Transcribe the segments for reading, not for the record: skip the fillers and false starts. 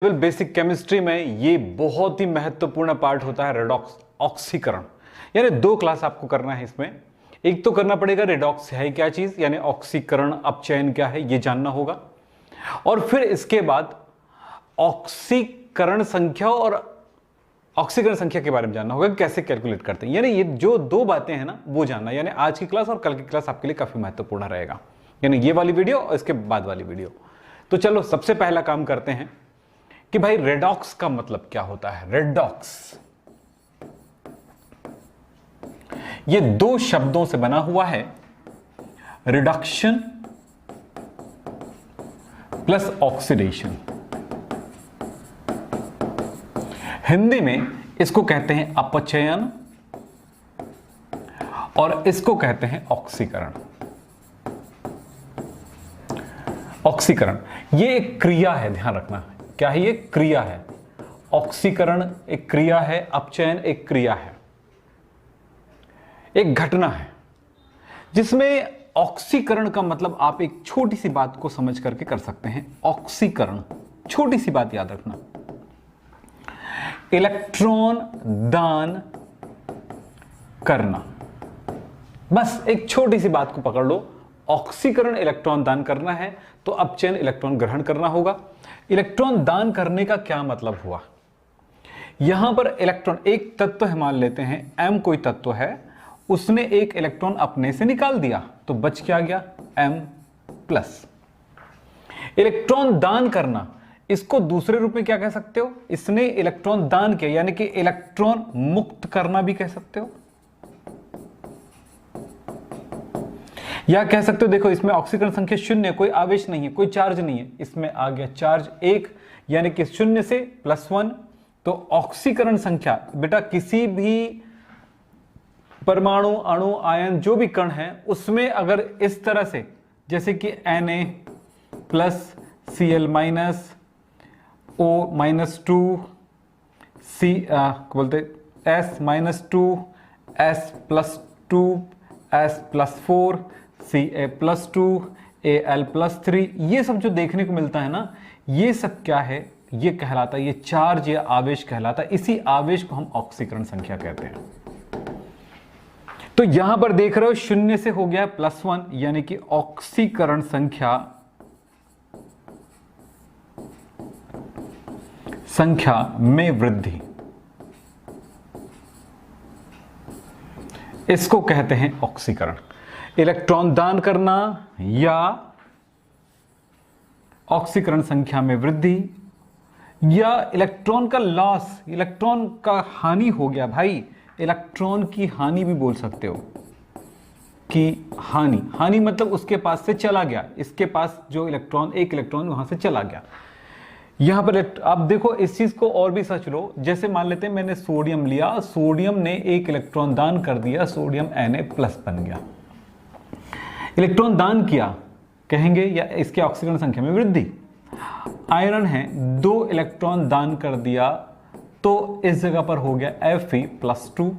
Basic chemistry में ये बहुत ही महत्वपूर्ण पार्ट होता है रेडॉक्स ऑक्सीकरण। यानी दो क्लास आपको करना है इसमें। एक तो करना पड़ेगा रेडॉक्स है क्या चीज, यानी ऑक्सीकरण अपचयन क्या है ये जानना होगा, और फिर इसके बाद ऑक्सीकरण संख्या और ऑक्सीकरण संख्या के बारे में जानना होगा, कैसे कैलकुलेट करते हैं। यानी ये जो दो बातें हैं ना वो जानना, यानी आज की क्लास और कल की क्लास आपके लिए काफी महत्वपूर्ण रहेगा, यानी ये वाली वीडियो और इसके बाद वाली वीडियो। तो चलो सबसे पहला काम करते हैं कि भाई रेडॉक्स का मतलब क्या होता है। रेडॉक्स ये दो शब्दों से बना हुआ है, रिडक्शन प्लस ऑक्सीडेशन। हिंदी में इसको कहते हैं अपचयन और इसको कहते हैं ऑक्सीकरण। ऑक्सीकरण ये एक क्रिया है, ध्यान रखना। क्या है ये? क्रिया है। ऑक्सीकरण एक क्रिया है, अपचयन एक क्रिया है, एक घटना है जिसमें ऑक्सीकरण का मतलब आप एक छोटी सी बात को समझ करके कर सकते हैं। ऑक्सीकरण छोटी सी बात याद रखना, इलेक्ट्रॉन दान करना। बस एक छोटी सी बात को पकड़ लो, ऑक्सीकरण इलेक्ट्रॉन दान करना है तो अपचयन इलेक्ट्रॉन ग्रहण करना होगा। इलेक्ट्रॉन दान करने का क्या मतलब हुआ? यहां पर इलेक्ट्रॉन एक तत्व है, मान लेते हैं m कोई तत्व है, उसने एक इलेक्ट्रॉन अपने से निकाल दिया तो बच क्या गया? m+। इलेक्ट्रॉन दान करना, इसको दूसरे रूप में क्या कह सकते हो? इसने इलेक्ट्रॉन दान किया, यानी कि इलेक्ट्रॉन मुक्त करना भी कह सकते हो, या कह सकते हो देखो इसमें ऑक्सीकरण संख्या 0, कोई आवेश नहीं है, कोई चार्ज नहीं है, इसमें आ गया चार्ज 1, यानी कि 0 से +1। तो ऑक्सीकरण संख्या बेटा किसी भी परमाणु, अणु, आयन जो भी कण है उसमें अगर इस तरह से, जैसे कि Na+Cl- O-2 C बोलते S-2 S+2 S+4 Ca+2 Al+3, ये सब जो देखने को मिलता है ना, ये सब क्या है? ये कहलाता है, ये चार्ज या आवेश कहलाता है। इसी आवेश को हम ऑक्सीकरण संख्या कहते हैं। तो यहां पर देख रहे हो 0 से हो गया +1, यानी कि ऑक्सीकरण संख्या में वृद्धि, इसको कहते हैं ऑक्सीकरण। इलेक्ट्रॉन दान करना या ऑक्सीकरण संख्या में वृद्धि, या इलेक्ट्रॉन का लॉस, इलेक्ट्रॉन का हानि हो गया भाई, इलेक्ट्रॉन की हानि भी बोल सकते हो कि हानि मतलब उसके पास से चला गया, इसके पास जो इलेक्ट्रॉन, एक इलेक्ट्रॉन वहां से चला गया। यहां पर आप देखो इस चीज को और भी सोच लो, जैसे मान लेते हैं मैंने सोडियम लिया, सोडियम ने एक इलेक्ट्रॉन दान कर दिया, सोडियम Na+ बन गया। इलेक्ट्रॉन दान किया कहेंगे, या इसके ऑक्सीकरण संख्या में वृद्धि। आयरन है, 2 इलेक्ट्रॉन दान कर दिया तो इस जगह पर हो गया Fe+2।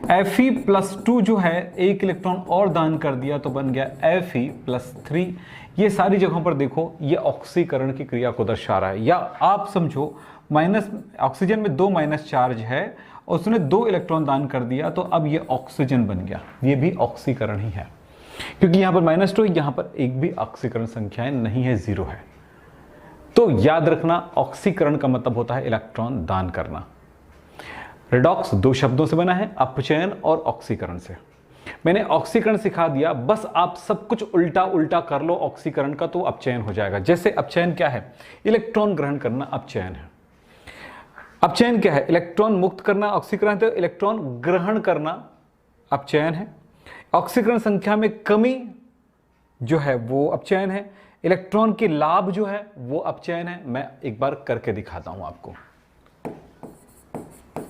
Fe+2 जो है, एक इलेक्ट्रॉन और दान कर दिया तो बन गया Fe+3। ये सारी जगहों पर देखो ये ऑक्सीकरण की क्रिया को दर्शा रहा है। या आप समझो माइनस, ऑक्सीजन में 2 माइनस चार्ज है, उसने 2 इलेक्ट्रॉन दान कर दिया तो अब ये ऑक्सीजन बन गया, ये भी ऑक्सीकरण ही है, क्योंकि यहां पर -2, यहां पर एक भी ऑक्सीकरण संख्याएं नहीं है, 0 है। तो याद रखना ऑक्सीकरण का मतलब होता है इलेक्ट्रॉन दान करना। रेडॉक्स दो शब्दों से बना है, अपचयन और ऑक्सीकरण से। मैंने ऑक्सीकरण सिखा दिया, बस आप सब कुछ उल्टा उल्टा कर लो ऑक्सीकरण का तो अपचयन हो जाएगा। जैसे अपचयन क्या है? इलेक्ट्रॉन ग्रहण करना अपचयन है। अपचयन क्या है? इलेक्ट्रॉन मुक्त करना ऑक्सीकरण, तो इलेक्ट्रॉन ग्रहण करना अपचयन है। ऑक्सीकरण संख्या में कमी जो है वो अपचयन है। इलेक्ट्रॉन की लाभ जो है वो अपचयन है। मैं एक बार करके दिखाता हूं आपको।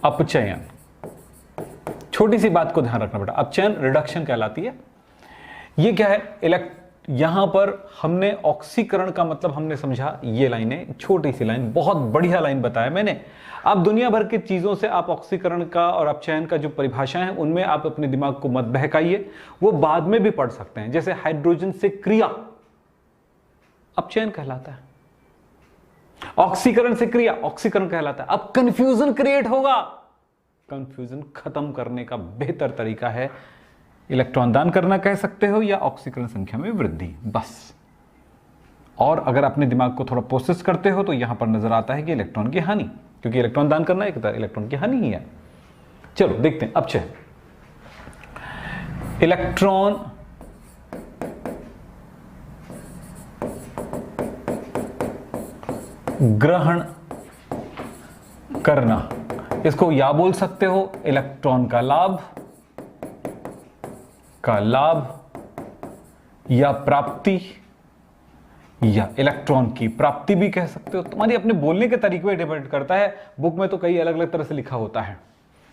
अपचयन, छोटी सी बात को ध्यान रखना बेटा, अपचयन रिडक्शन कहलाती है। ये क्या है? यहां पर हमने ऑक्सीकरण का मतलब हमने समझा, ये लाइनें, छोटी सी लाइन, बहुत बढ़िया लाइन बताया मैंने। आप दुनिया भर की चीजों से आप ऑक्सीकरण का और अपचयन का जो परिभाषाएं हैं उनमें आप अपने दिमाग को मत बहकाइए, वो बाद में भी पढ़ सकते हैं। जैसे हाइड्रोजन से क्रिया, अपचयन कहलाता है। ऑक्सीकरण से क्रिया ऑक्सीकरण कहलाता है। अब कंफ्यूजन क्रिएट होगा, कंफ्यूजन खत्म करने का बेहतर तरीका है इलेक्ट्रॉन दान करना कह सकते हो या ऑक्सीकरण संख्या में वृद्धि, बस। और अगर अपने दिमाग को थोड़ा प्रोसेस करते हो तो यहां पर नजर आता है कि इलेक्ट्रॉन की हानि, क्योंकि इलेक्ट्रॉन दान करना एक तरह इलेक्ट्रॉन की हानि ही है। चलो देखते हैं अपचयन। इलेक्ट्रॉन ग्रहण करना, इसको या बोल सकते हो इलेक्ट्रॉन का लाभ या प्राप्ति, या इलेक्ट्रॉन की प्राप्ति भी कह सकते हो। तुम्हारी अपने बोलने के तरीके पर डिपेंड करता है। बुक में तो कई अलग अलग तरह से लिखा होता है।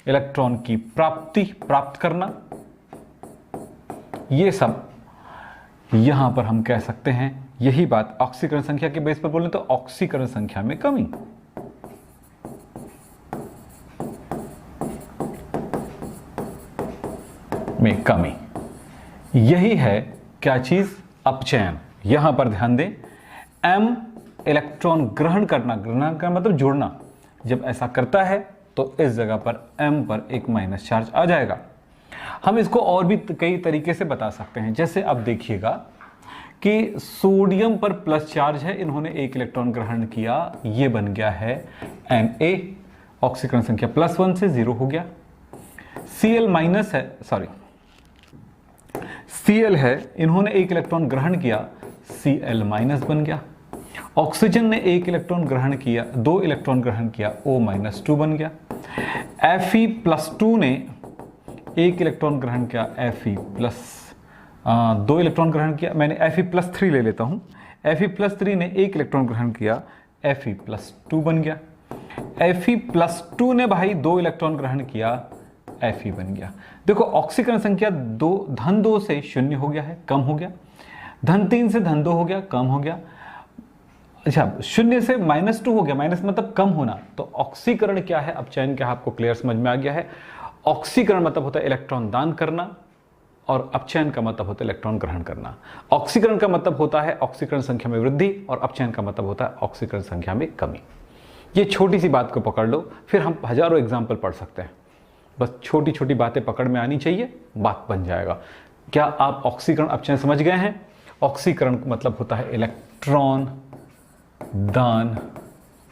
इलेक्ट्रॉन की प्राप्ति, प्राप्त करना, ये सब यहां पर हम कह सकते हैं। यही बात ऑक्सीकरण संख्या के बेस पर बोलें तो ऑक्सीकरण संख्या में कमी। यही है क्या चीज, अपचयन। यहां पर ध्यान दें, m इलेक्ट्रॉन ग्रहण करना मतलब जोड़ना, जब ऐसा करता है तो इस जगह पर m पर एक माइनस चार्ज आ जाएगा। हम इसको और भी कई तरीके से बता सकते हैं। जैसे अब देखिएगा कि सोडियम पर प्लस चार्ज है, इन्होंने एक इलेक्ट्रॉन ग्रहण किया, ये बन गया है Na, ऑक्सीकरण संख्या +1 से 0 हो गया। Cl माइनस है, सॉरी Cl है, इन्होंने एक इलेक्ट्रॉन ग्रहण किया, Cl माइनस बन गया। ऑक्सीजन ने एक इलेक्ट्रॉन ग्रहण किया, 2 इलेक्ट्रॉन ग्रहण किया, O-2 बन गया। Fe+2 ने एक इलेक्ट्रॉन ग्रहण किया, Fe+, 2 इलेक्ट्रॉन ग्रहण किया, मैंने Fe+3 ले लेता हूं। Fe+3 ने एक इलेक्ट्रॉन ग्रहण किया, Fe+2 बन गया। Fe+2 ने भाई 2 इलेक्ट्रॉन ग्रहण किया, Fe बन गया। देखो ऑक्सीकरण संख्या धन 2 से 0 हो गया है, कम हो गया। धन 3 से धन 2 हो गया, कम हो गया। अच्छा, 0 से -2 हो गया, माइनस मतलब कम होना। तो ऑक्सीकरण क्या है, अपचयन क्या है, आपको क्लियर समझ में आ गया है। ऑक्सीकरण मतलब होता है इलेक्ट्रॉन दान करना, और अपचयन का मतलब होता है इलेक्ट्रॉन ग्रहण करना। ऑक्सीकरण का मतलब होता है ऑक्सीकरण संख्या में वृद्धि, और अपचयन का मतलब होता है ऑक्सीकरण संख्या में कमी। ये छोटी सी बात को पकड़ लो, फिर हम हजारों एग्जाम्पल पढ़ सकते हैं। बस छोटी छोटी बातें पकड़ में आनी चाहिए, बात बन जाएगा। क्या आप ऑक्सीकरण अपचयन समझ गए हैं? ऑक्सीकरण मतलब होता है इलेक्ट्रॉन दान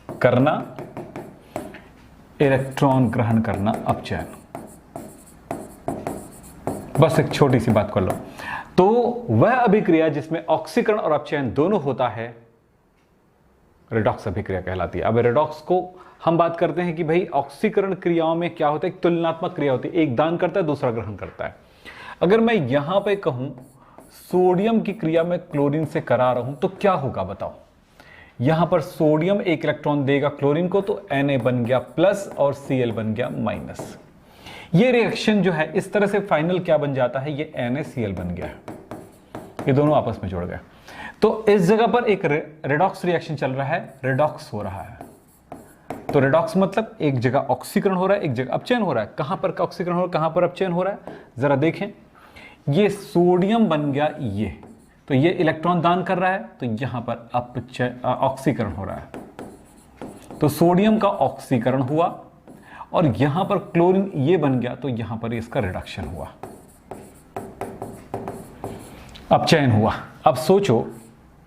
करना, इलेक्ट्रॉन ग्रहण करना अपचयन। बस एक छोटी सी बात कर लो। तो वह अभिक्रिया जिसमें ऑक्सीकरण और अपचयन दोनों होता है, रेडॉक्स अभिक्रिया कहलाती है। अब रेडॉक्स को हम बात करते हैं कि भाई ऑक्सीकरण क्रियाओं में क्या होता है, एक तुलनात्मक क्रिया होती है, एक दान करता है, दूसरा ग्रहण करता है। अगर मैं यहां पे कहूं सोडियम की क्रिया में क्लोरीन से करा रहा हूं तो क्या होगा बताओ। यहां पर सोडियम एक इलेक्ट्रॉन देगा क्लोरीन को, तो Na बन गया प्लस और Cl बन गया माइनस। ये रिएक्शन जो है इस तरह से फाइनल क्या बन जाता है, ये NaCl बन गया, ये दोनों आपस में जुड़ गए। तो इस जगह पर एक रेडॉक्स रिएक्शन चल रहा है, रेडॉक्स हो रहा है। तो रेडॉक्स मतलब एक जगह ऑक्सीकरण हो रहा है, एक जगह अपचयन हो रहा है। कहां पर ऑक्सीकरण हो रहा है, कहां पर अपचयन हो रहा है, जरा देखें। ये सोडियम बन गया, ये तो ये इलेक्ट्रॉन दान कर रहा है, तो यहां पर ऑक्सीकरण हो रहा है। तो सोडियम का ऑक्सीकरण हुआ, और यहां पर क्लोरीन ये बन गया, तो यहां पर इसका रिडक्शन हुआ, अपचयन हुआ। अब सोचो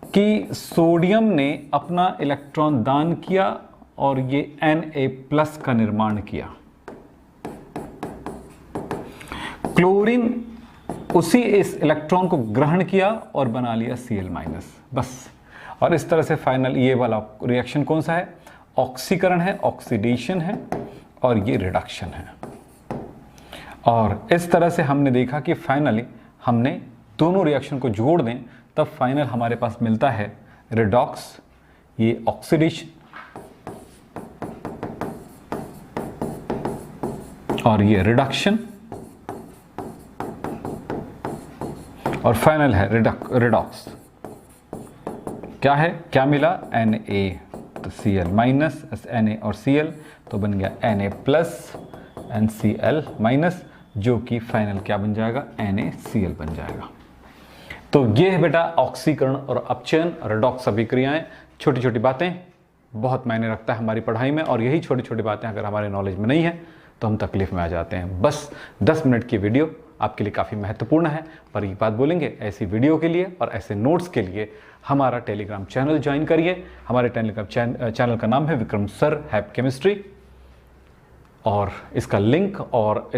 कि सोडियम ने अपना इलेक्ट्रॉन दान किया और ये Na+ का निर्माण किया। क्लोरीन उसी इस इलेक्ट्रॉन को ग्रहण किया और बना लिया Cl-, बस। और इस तरह से फाइनल ये वाला रिएक्शन कौन सा है, ऑक्सीकरण है, ऑक्सीडेशन है, और ये रिडक्शन है। और इस तरह से हमने देखा कि फाइनली हमने दोनों रिएक्शन को जोड़ दें, तब फाइनल हमारे पास मिलता है रिडॉक्स, ये ऑक्सीडेशन, और ये रिडक्शन, और फाइनल है रिडॉक्स। क्या है, क्या मिला, Na+Cl-, Na और Cl, तो बन गया Na+ NCl-, जो कि फाइनल क्या बन जाएगा, NaCl बन जाएगा। तो ये है बेटा ऑक्सीकरण और अपचयन, रेडॉक्स अभिक्रियाएं, छोटी छोटी बातें। बहुत मायने रखता है हमारी पढ़ाई में, और यही छोटी छोटी बातें अगर हमारे नॉलेज में नहीं है तो हम तकलीफ में आ जाते हैं। बस 10 मिनट की वीडियो आपके लिए काफ़ी महत्वपूर्ण है, पर एक बात बोलेंगे, ऐसी वीडियो के लिए और ऐसे नोट्स के लिए हमारा टेलीग्राम चैनल ज्वाइन करिए। हमारे टेलीग्राम चैनल का नाम है विक्रम सर हैप केमिस्ट्री, और इसका लिंक और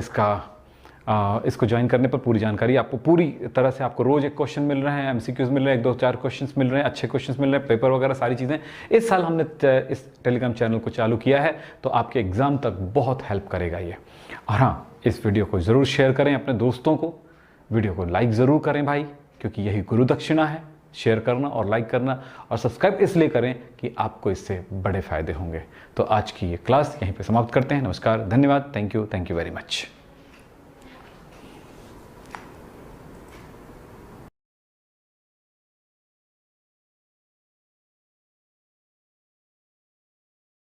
इसको ज्वाइन करने पर पूरी जानकारी आपको पूरी तरह से, आपको रोज एक क्वेश्चन मिल रहे हैं, एमसीक्यूज मिल रहे हैं, 1-2-4 क्वेश्चंस मिल रहे हैं, अच्छे क्वेश्चंस मिल रहे हैं, पेपर वगैरह सारी चीज़ें। इस साल हमने इस टेलीग्राम चैनल को चालू किया है, तो आपके एग्जाम तक बहुत हेल्प करेगा ये। और हाँ, इस वीडियो को ज़रूर शेयर करें अपने दोस्तों को, वीडियो को लाइक ज़रूर करें भाई, क्योंकि यही गुरु दक्षिणा है, शेयर करना और लाइक करना। और सब्सक्राइब इसलिए करें कि आपको इससे बड़े फायदे होंगे। तो आज की ये क्लास यहीं पे समाप्त करते हैं। नमस्कार, धन्यवाद, थैंक यू वेरी मच।